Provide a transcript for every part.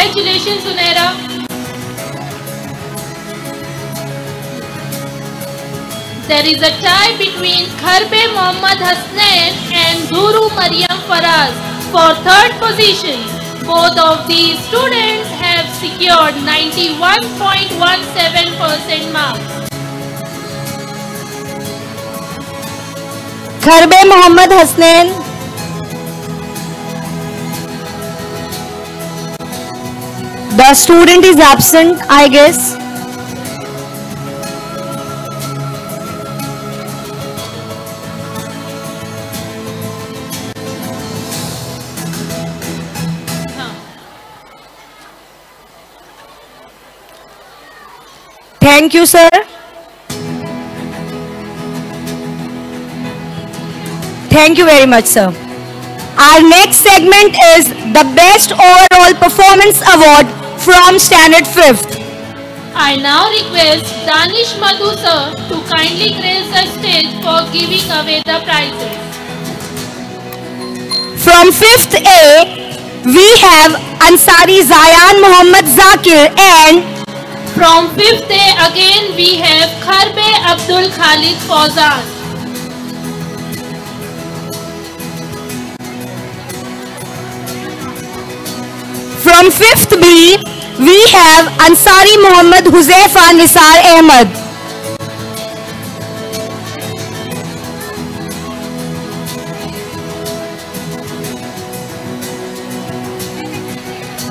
Congratulations, Sunaira. There is a tie between Kharbe Mohammad Hasnain and Dhuru Mariam Faraz for third position. Both of these students have secured 91.17% marks. Kharbe Mohammad Hasnain. The student is absent, I guess. Thank you, sir. Thank you very much, sir. Our next segment is the Best Overall Performance Award from Standard 5th. I now request Danish Madhu sir to kindly grace the stage for giving away the prizes. From 5th A, we have Ansari Zayan Muhammad Zakir, and from 5th A again we have Kharbe Abdul Khalid Fauzan. from 5th B, we have Ansari Muhammad Huzaifa Nisar Ahmed.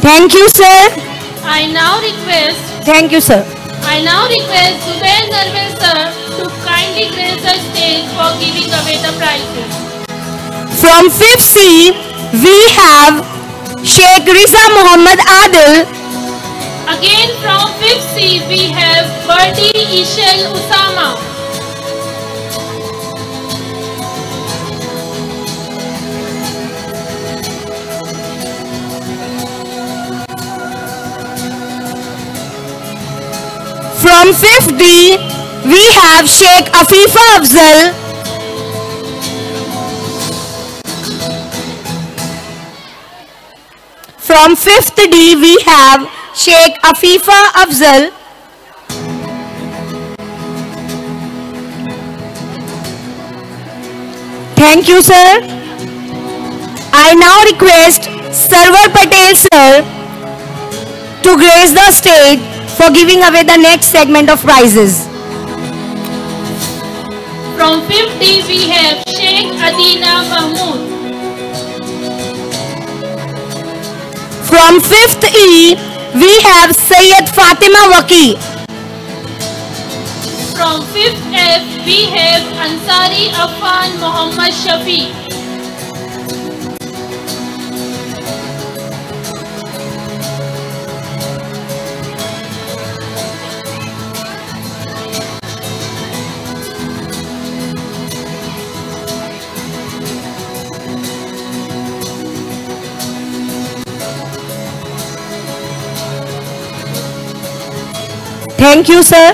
Thank you, sir. I now request Thank you, sir. Zubair Narwal sir to kindly grace the stage for giving away the prizes. From 5th C, we have Sheikh Riza Muhammad Adil. Again from 5th C, we have Birdie Ishal Usama. From 5th D, we have Sheikh Afifa Afzal. From 5th D, we have Sheikh Afifa Afzal. Thank you, sir. I now request Sarwar Patel sir to grace the stage for giving away the next segment of prizes. From 5th D, we have Sheikh Adina Mahmood. From 5th E, we have Sayyid Fatima Waki. From 5th F, we have Ansari Affan Muhammad Shafi. Thank you, sir.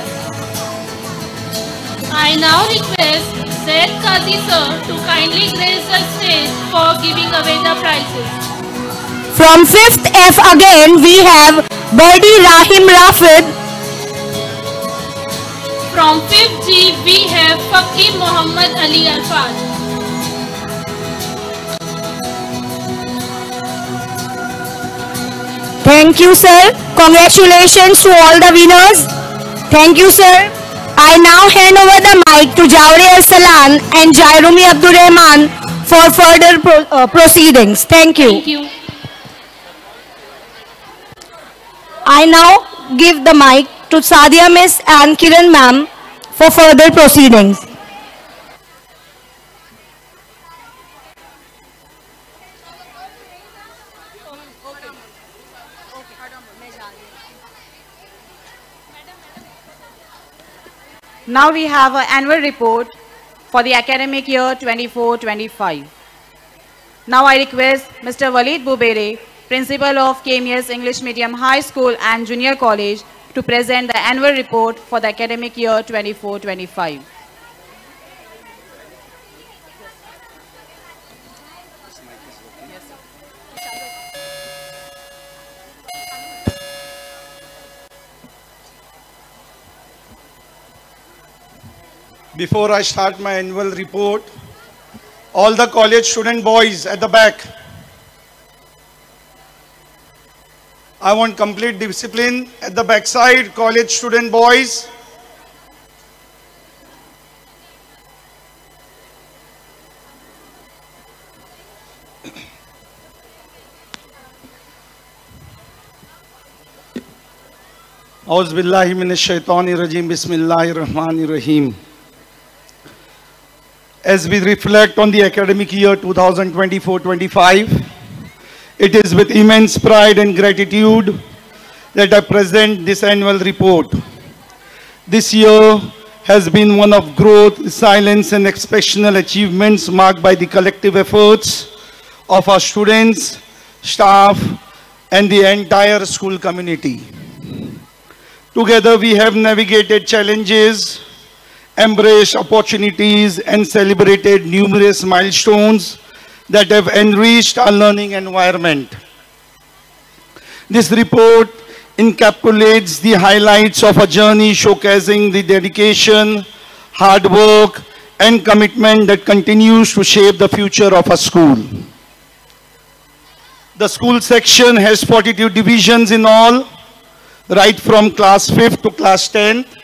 I now request Zaid Qazi sir to kindly grace the stage for giving away the prizes. From 5th F again, we have Birdie Rahim Rafid. From 5th G, we have Faqi Muhammad Ali Arfad. Thank you, sir. Congratulations to all the winners. Thank you, sir. I now hand over the mic to Jawri Arsalan and Jairumi Abdurrahman for further proceedings. Thank you. Thank you. I now give the mic to Sadia Miss and Kiran ma'am for further proceedings. Now we have an annual report for the academic year 24-25. Now I request Mr. Walid Bubere, Principal of KMS English Medium High School and Junior College, to present the annual report for the academic year 24-25. Before I start my annual report, all the college student boys at the back, I want complete discipline at the backside, college student boys. Auzu billahi minash shaitani rajim, bismillahir rahmanir rahim. As we reflect on the academic year 2024-25, it is with immense pride and gratitude that I present this annual report. This year has been one of growth, resilience, and exceptional achievements marked by the collective efforts of our students, staff, and the entire school community. Together we have navigated challenges, embraced opportunities, and celebrated numerous milestones that have enriched our learning environment. This report encapsulates the highlights of a journey showcasing the dedication, hard work, and commitment that continues to shape the future of our school. The school section has 42 divisions in all, right from class 5th to class 10th,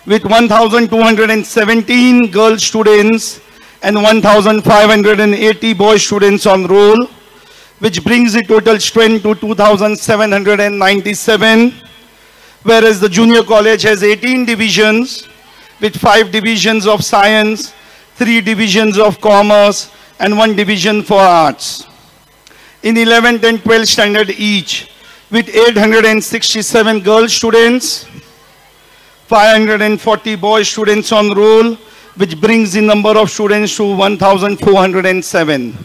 with 1,217 girl students and 1,580 boy students on roll, which brings the total strength to 2,797, whereas the junior college has 18 divisions, with 5 divisions of science, 3 divisions of commerce, and 1 division for arts. In 11th and 12th standard each, with 867 girl students, 540 boy students on roll, which brings the number of students to 1,407.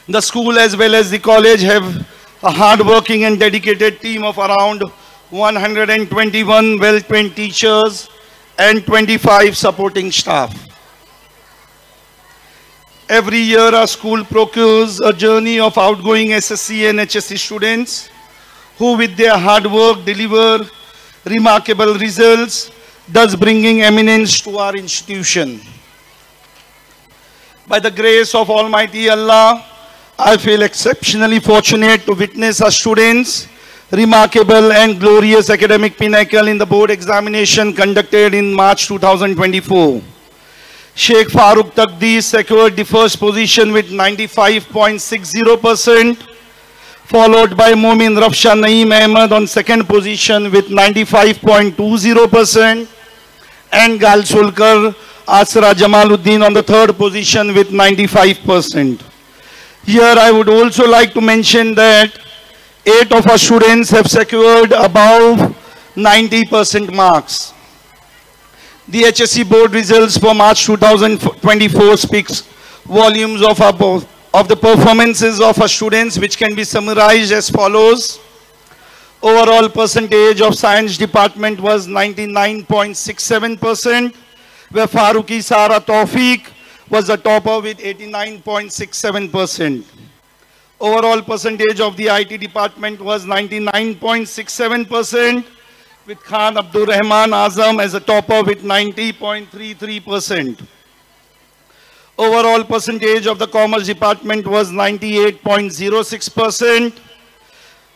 The school as well as the college have a hard-working and dedicated team of around 121 well-trained teachers and 25 supporting staff. Every year our school procures a journey of outgoing SSC and HSC students who with their hard work deliver remarkable results, thus bringing eminence to our institution. By the grace of Almighty Allah, I feel exceptionally fortunate to witness our students' remarkable and glorious academic pinnacle in the board examination conducted in March 2024. Sheikh Farooq Taqdees secured the first position with 95.60%, followed by Momin Rafsha Naeem Ahmed on second position with 95.20%, and Gal Sulkar Asra Jamaluddin on the third position with 95%. Here I would also like to mention that 8 of our students have secured above 90% marks. The HSC board results for March 2024 speaks volumes of the performances of our students, which can be summarized as follows. Overall percentage of science department was 99.67%, where Farooqi Sara Tawfiq was the topper with 89.67%. Overall percentage of the IT department was 99.67%, with Khan Abdur Rahman Azam as a topper with 90.33%. Overall percentage of the commerce department was 98.06%,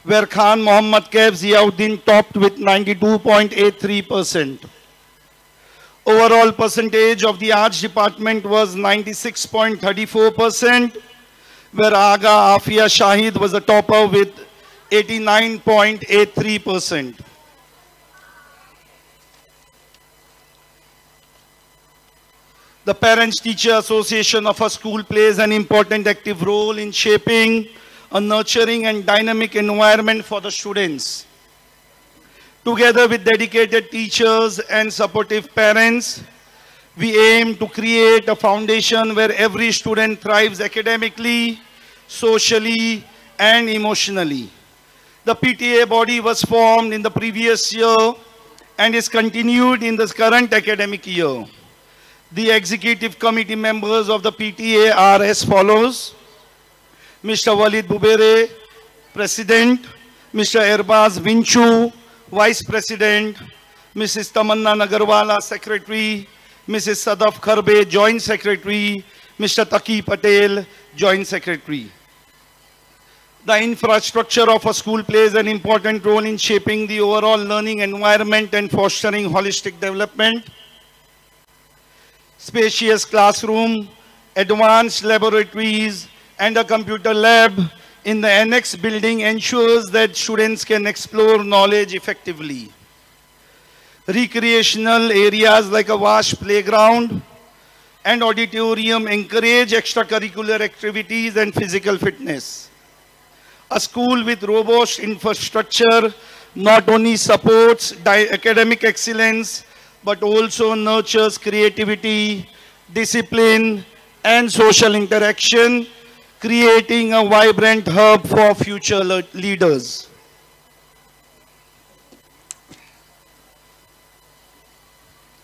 where Khan Muhammad Kaif Ziauddin topped with 92.83%. Overall percentage of the arts department was 96.34%, where Aga Afia Shahid was a topper with 89.83%. The Parents-Teacher Association of a school plays an important active role in shaping a nurturing and dynamic environment for the students. Together with dedicated teachers and supportive parents, we aim to create a foundation where every student thrives academically, socially, and emotionally. The PTA body was formed in the previous year and is continued in this current academic year. The executive committee members of the PTA are as follows: Mr. Walid Bubere, President; Mr. Erbaz Vinchu, Vice President; Mrs. Tamanna Nagarwala, Secretary, Mrs. Sadaf Kharbe, Joint Secretary, Mr. Taqi Patel, Joint Secretary. The infrastructure of a school plays an important role in shaping the overall learning environment and fostering holistic development. Spacious classroom, advanced laboratories, and a computer lab in the annex building ensures that students can explore knowledge effectively. Recreational areas like a vast playground and auditorium encourage extracurricular activities and physical fitness. A school with robust infrastructure not only supports academic excellence, but also nurtures creativity, discipline, and social interaction, creating a vibrant hub for future leaders.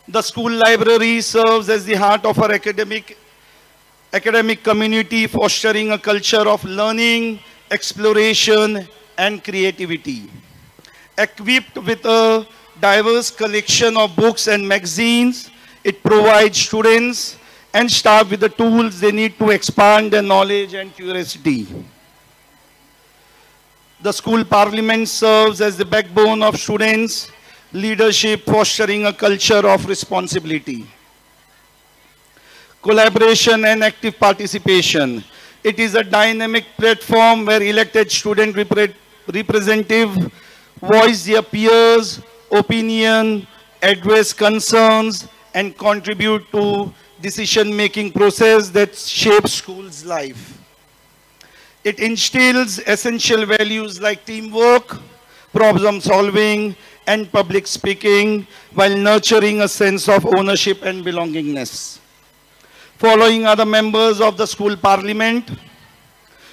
The school library serves as the heart of our academic community, fostering a culture of learning, exploration, and creativity. Equipped with a diverse collection of books and magazines, it provides students and staff with the tools they need to expand their knowledge and curiosity. The school parliament serves as the backbone of students' leadership, fostering a culture of responsibility, collaboration, and active participation. It is a dynamic platform where elected student representatives voice their peers' opinion, address concerns, and contribute to decision-making process that shapes school's life. It instills essential values like teamwork, problem solving, and public speaking, while nurturing a sense of ownership and belongingness. Following are the members of the school parliament: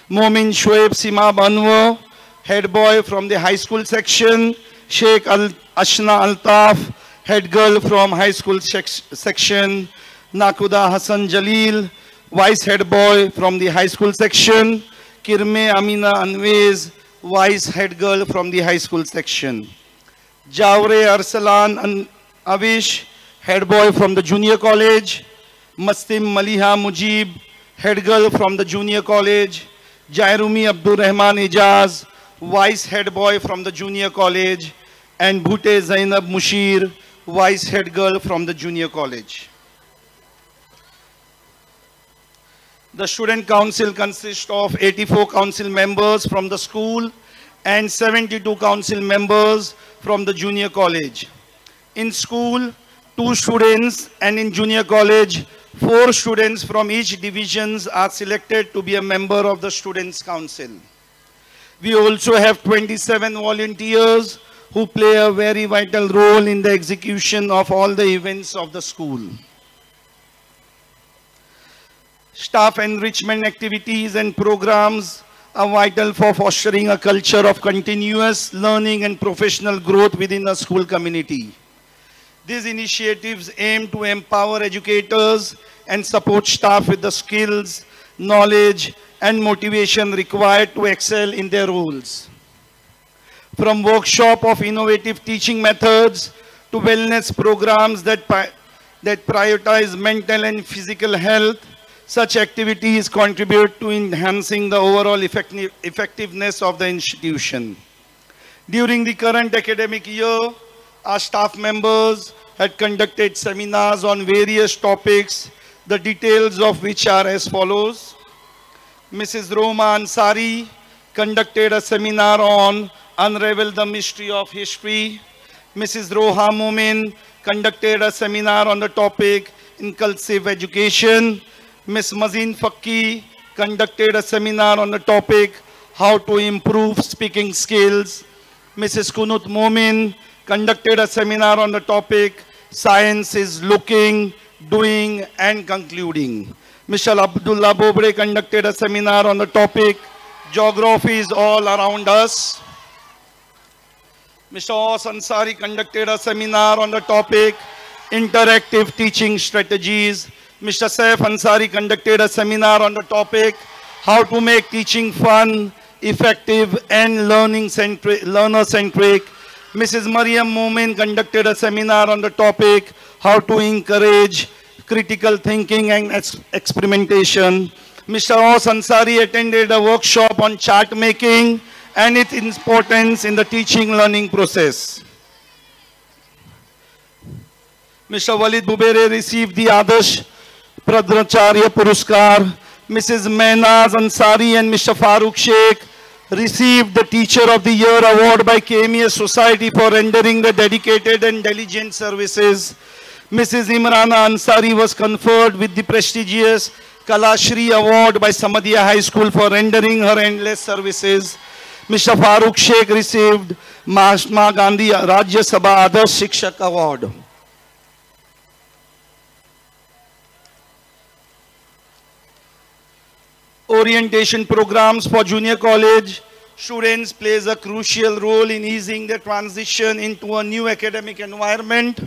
Momin Shoaib Simab Anwar, head boy from the high school section; Sheikh Ashna Altaf, head girl from high school section; Nakuda Hassan Jalil, vice head boy from the high school section; Kirme Amina Anwez, vice head girl from the high school section; Jawre Arsalan Avish, head boy from the junior college; Mastim Maliha Mujib, head girl from the junior college; Jairumi Abdur Rahman Ijaz, vice head boy from the junior college; and Bhute Zainab Mushir, vice head girl from the junior college. The student council consists of 84 council members from the school and 72 council members from the junior college. In school, 2 students, and in junior college, 4 students from each divisions are selected to be a member of the students' council. We also have 27 volunteers who play a very vital role in the execution of all the events of the school. Staff enrichment activities and programs are vital for fostering a culture of continuous learning and professional growth within a school community. These initiatives aim to empower educators and support staff with the skills, knowledge, and motivation required to excel in their roles. From workshop of innovative teaching methods to wellness programs that prioritize mental and physical health, such activities contribute to enhancing the overall effectiveness of the institution. During the current academic year, our staff members had conducted seminars on various topics, the details of which are as follows. Mrs. Roma Ansari conducted a seminar on Unravel the Mystery of History. Mrs. Roha Momin conducted a seminar on the topic Inclusive Education. Ms. Mazin Fakki conducted a seminar on the topic How to Improve Speaking Skills. Mrs. Kunut Momin conducted a seminar on the topic Science is Looking, Doing and Concluding. Mr. Abdullah Bobre conducted a seminar on the topic Geography is All Around Us. Mr. Os Ansari conducted a seminar on the topic Interactive Teaching Strategies. Mr. Saif Ansari conducted a seminar on the topic How to Make Teaching Fun, Effective and Learner-Centric. Mrs. Mariam Momin conducted a seminar on the topic how to encourage critical thinking and experimentation. Mr. Os Ansari attended a workshop on chart making and its importance in the teaching learning process. Mr. Walid Bubere received the Adarsh Pradacharya Puruskar. Mrs. Mehnaz Ansari and Mr. Farooq Sheikh received the Teacher of the Year award by KMES Society for rendering the dedicated and diligent services. Mrs. Imrana Ansari was conferred with the prestigious Kalashri Award by Samadhiya High School for rendering her endless services. Mr. Farooq Sheikh received Mahatma Gandhi Rajya Sabha Adarsh Shikshak Award. Orientation programs for junior college students plays a crucial role in easing their transition into a new academic environment.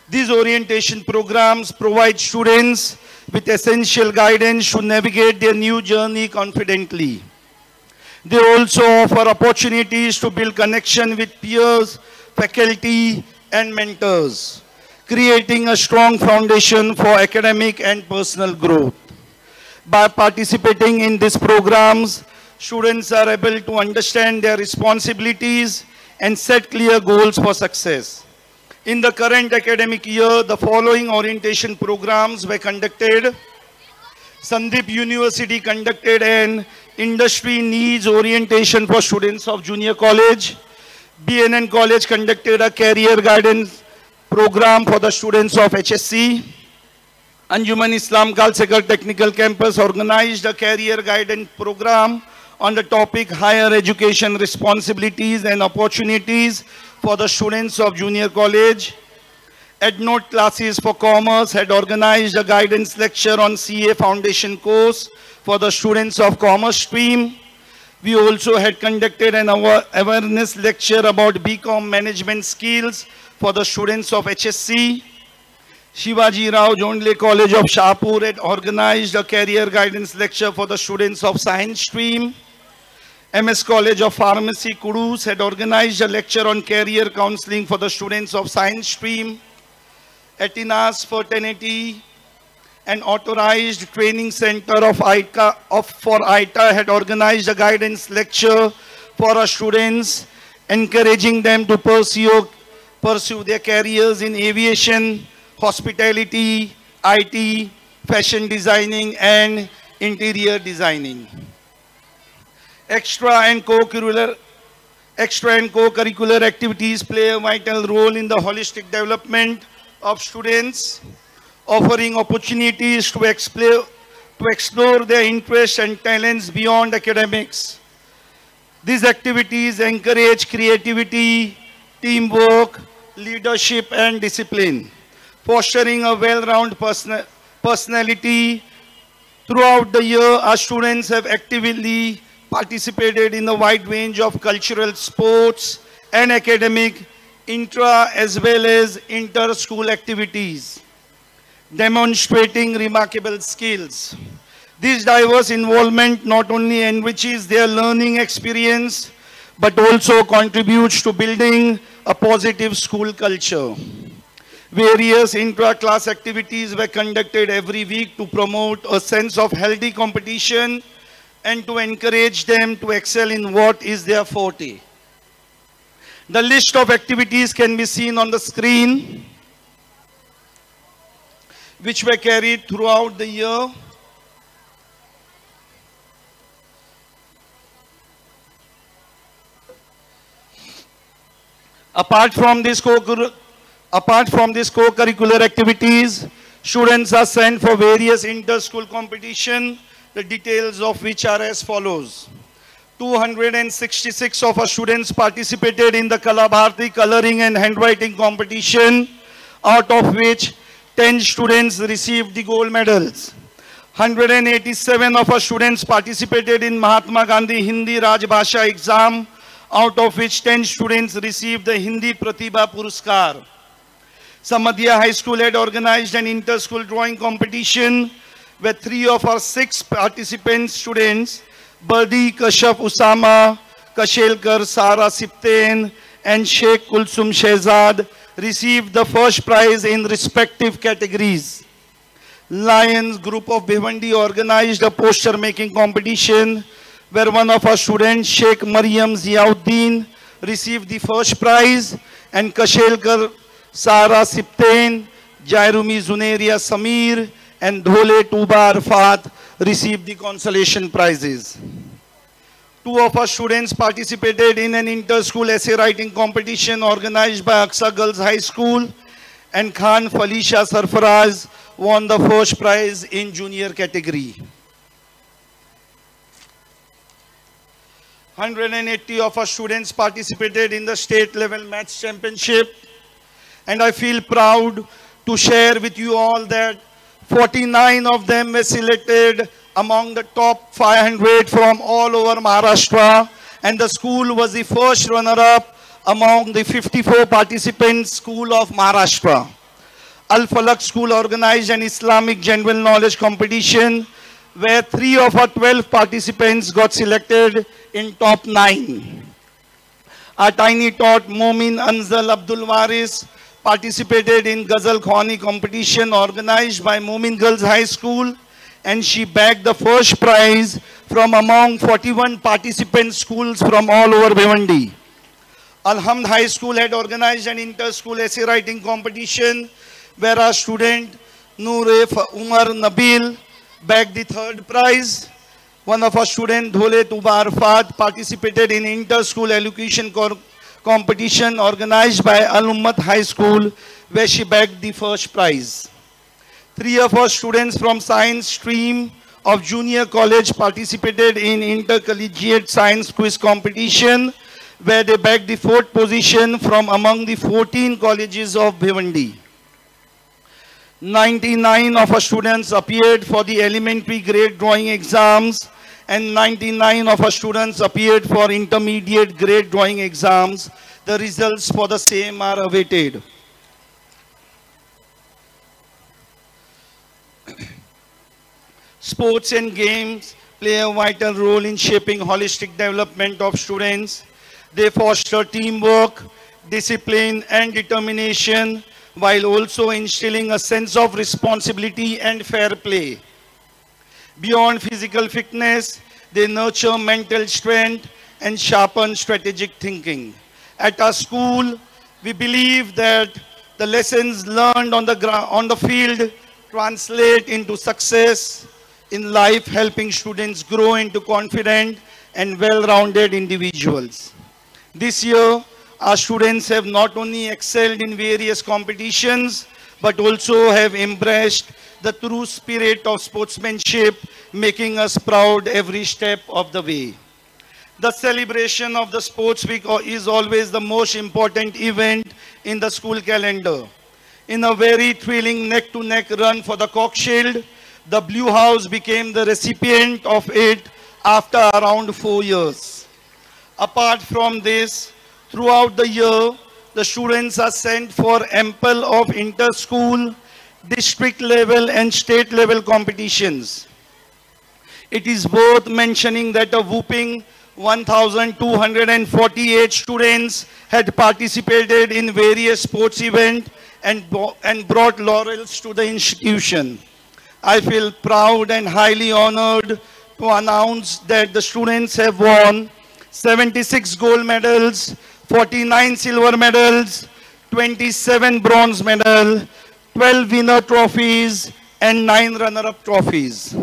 These orientation programs provide students with essential guidance to navigate their new journey confidently. They also offer opportunities to build connection with peers, faculty, and mentors, creating a strong foundation for academic and personal growth. By participating in these programs, students are able to understand their responsibilities and set clear goals for success. In the current academic year, the following orientation programs were conducted. Sandeep University conducted an industry needs orientation for students of junior college. BNN College conducted a career guidance program for the students of HSC. Anjuman Islam Kalsekar Technical Campus organized a career guidance program on the topic higher education responsibilities and opportunities for the students of junior college. EdNote Classes for Commerce had organized a guidance lecture on CA Foundation course for the students of Commerce stream. We also had conducted an awareness lecture about BCom management skills for the students of HSC. Shivaji Rao Jondle College of Shahpur had organized a career guidance lecture for the students of Science stream. MS College of Pharmacy Kudus had organized a lecture on career counseling for the students of Science stream. Atinas Fraternity, an authorized training center of ITA had organized a guidance lecture for our students, encouraging them to pursue their careers in aviation, hospitality, IT, fashion designing, and interior designing. Extra and co-curricular activities play a vital role in the holistic development of students, offering opportunities to explore their interests and talents beyond academics. These activities encourage creativity, teamwork, leadership, and discipline, fostering a well-rounded personality. Throughout the year, our students have actively participated in a wide range of cultural, sports, and academic, intra as well as inter-school activities, demonstrating remarkable skills. This diverse involvement not only enriches their learning experience, but also contributes to building a positive school culture. Various intra-class activities were conducted every week to promote a sense of healthy competition and to encourage them to excel in what is their forte. The list of activities can be seen on the screen, which were carried throughout the year. Apart from these co-curricular activities, students are sent for various inter-school competition, the details of which are as follows. 266 of our students participated in the Kalabharti coloring and handwriting competition, out of which 10 students received the gold medals. 187 of our students participated in Mahatma Gandhi Hindi Rajbhasha exam, out of which 10 students received the Hindi Pratibha Puruskar. Samadhiya High School had organized an inter-school drawing competition where 3 of our 6 participant students, Badi Kashaf Usama, Kashelkar Sara Sipten, and Sheikh Kulsum Shehzad received the first prize in respective categories. Lions group of Bhiwandi organized a poster making competition where one of our students, Sheikh Maryam Ziauddin, received the first prize, and Kashelkar Sara Siptain, Jairumi Zuneria Samir, and Dhole Tuba Arfat received the consolation prizes. Two of our students participated in an inter-school essay writing competition organized by Aqsa Girls High School, and Khan Felicia Sarfaraz won the first prize in junior category. 180 of our students participated in the state level maths championship, and I feel proud to share with you all that 49 of them were selected among the top 500 from all over Maharashtra, and the school was the first runner-up among the 54 participants school of Maharashtra. Al-Falaq school organized an Islamic general knowledge competition where 3 of our 12 participants got selected in top 9. Our tiny tot Momin Anzal Abdul Waris participated in Ghazal Khwani competition organized by Momin Girls High School, and she bagged the first prize from among 41 participant schools from all over Bhiwandi. Alhamd High School had organized an inter-school essay writing competition where our student Noor Umar Nabil bagged the third prize. One of our students, Dhole Tuba Arfat, participated in inter-school elocution competition organized by Al-Ummat High School, where she bagged the first prize. 3 of our students from science stream of junior college participated in intercollegiate science quiz competition, where they bagged the 4th position from among the 14 colleges of Bhiwandi. 99 of our students appeared for the elementary grade drawing exams, and 99 of our students appeared for intermediate grade drawing exams. The results for the same are awaited. Sports and games play a vital role in shaping holistic development of students. They foster teamwork, discipline, and determination, while also instilling a sense of responsibility and fair play. Beyond physical fitness, they nurture mental strength and sharpen strategic thinking. At our school, we believe that the lessons learned on the field translate into success in life, helping students grow into confident and well-rounded individuals. This year, our students have not only excelled in various competitions, but also have embraced the true spirit of sportsmanship, making us proud every step of the way. The celebration of the Sports Week is always the most important event in the school calendar. In a very thrilling neck-to-neck run for the Cock Shield, the Blue House became the recipient of it after around 4 years. Apart from this, throughout the year, the students are sent for ample of inter-school, district level and state level competitions. It is worth mentioning that a whopping 1,248 students had participated in various sports events and brought laurels to the institution. I feel proud and highly honored to announce that the students have won 76 gold medals, 49 silver medals, 27 bronze medals, 12 winner trophies, and 9 runner-up trophies.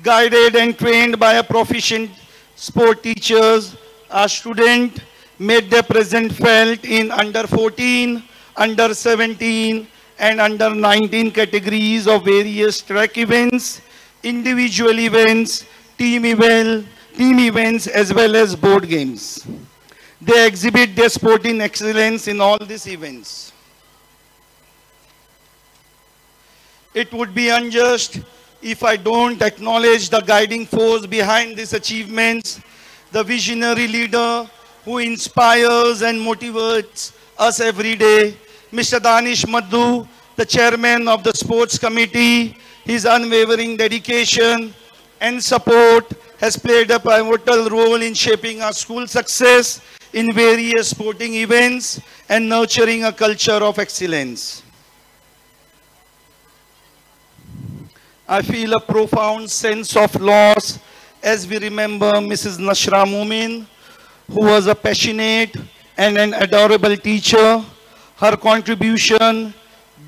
Guided and trained by a proficient sport teachers, our students made their presence felt in under 14, under 17, and under 19 categories of various track events, individual events, team events, as well as board games. They exhibit their sporting excellence in all these events. It would be unjust if I don't acknowledge the guiding force behind these achievements, the visionary leader who inspires and motivates us every day, Mr. Danish Madhu, the chairman of the sports committee. His unwavering dedication and support has played a pivotal role in shaping our school success. in various sporting events and nurturing a culture of excellence. I feel a profound sense of loss as we remember Mrs. Nashra Moomin, who was a passionate and an adorable teacher. Her contribution,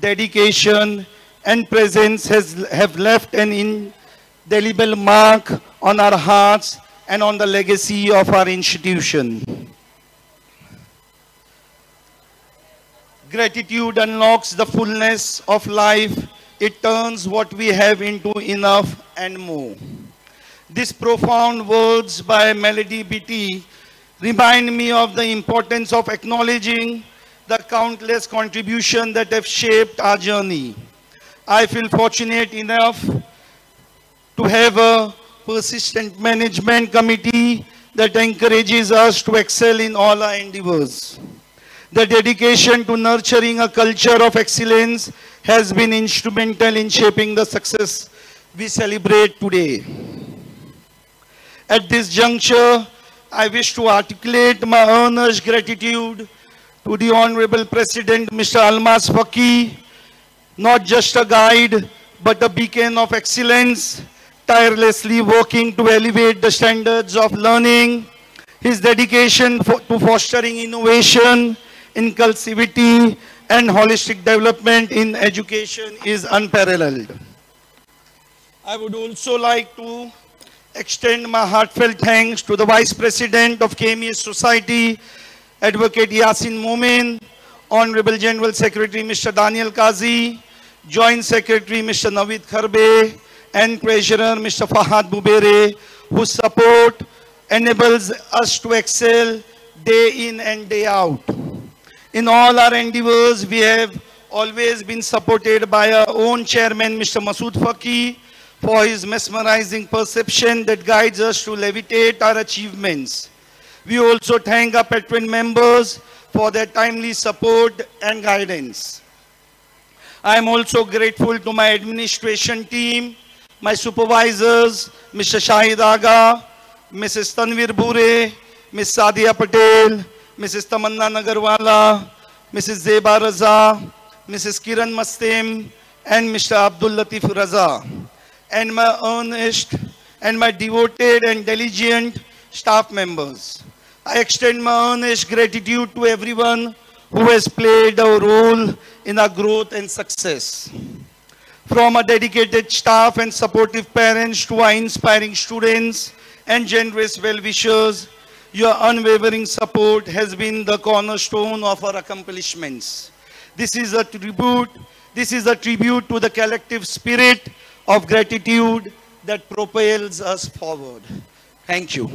dedication, and presence have left an indelible mark on our hearts and on the legacy of our institution. Gratitude unlocks the fullness of life. It turns what we have into enough and more. These profound words by Melody Beattie remind me of the importance of acknowledging the countless contributions that have shaped our journey. I feel fortunate enough to have a persistent management committee that encourages us to excel in all our endeavors. The dedication to nurturing a culture of excellence has been instrumental in shaping the success we celebrate today. At this juncture, I wish to articulate my earnest gratitude to the Honorable President, Mr. Almas Faki, not just a guide, but a beacon of excellence, tirelessly working to elevate the standards of learning. His dedication to fostering innovation, inclusivity, and holistic development in education is unparalleled. I would also like to extend my heartfelt thanks to the Vice President of KMES Society, Advocate Yasin Moomin, Honorable General Secretary Mr. Daniel Kazi, Joint Secretary Mr. Naveed Kharbe, and Treasurer Mr. Fahad Bubere, whose support enables us to excel day in and day out. In all our endeavors, we have always been supported by our own chairman, Mr. Masood Faki, for his mesmerizing perception that guides us to levitate our achievements. We also thank our patron members for their timely support and guidance. I am also grateful to my administration team, my supervisors, Mr. Shahid Aga, Mrs. Tanvir Bure, Ms. Sadia Patel, Mrs. Tamanna Nagarwala, Mrs. Zeba Raza, Mrs. Kiran Mastem, and Mr. Abdul Latif Raza, and my earnest and my devoted and diligent staff members. I extend my earnest gratitude to everyone who has played a role in our growth and success. From our dedicated staff and supportive parents to our inspiring students and generous well-wishers, your unwavering support has been the cornerstone of our accomplishments. This is a tribute to the collective spirit of gratitude that propels us forward. Thank you.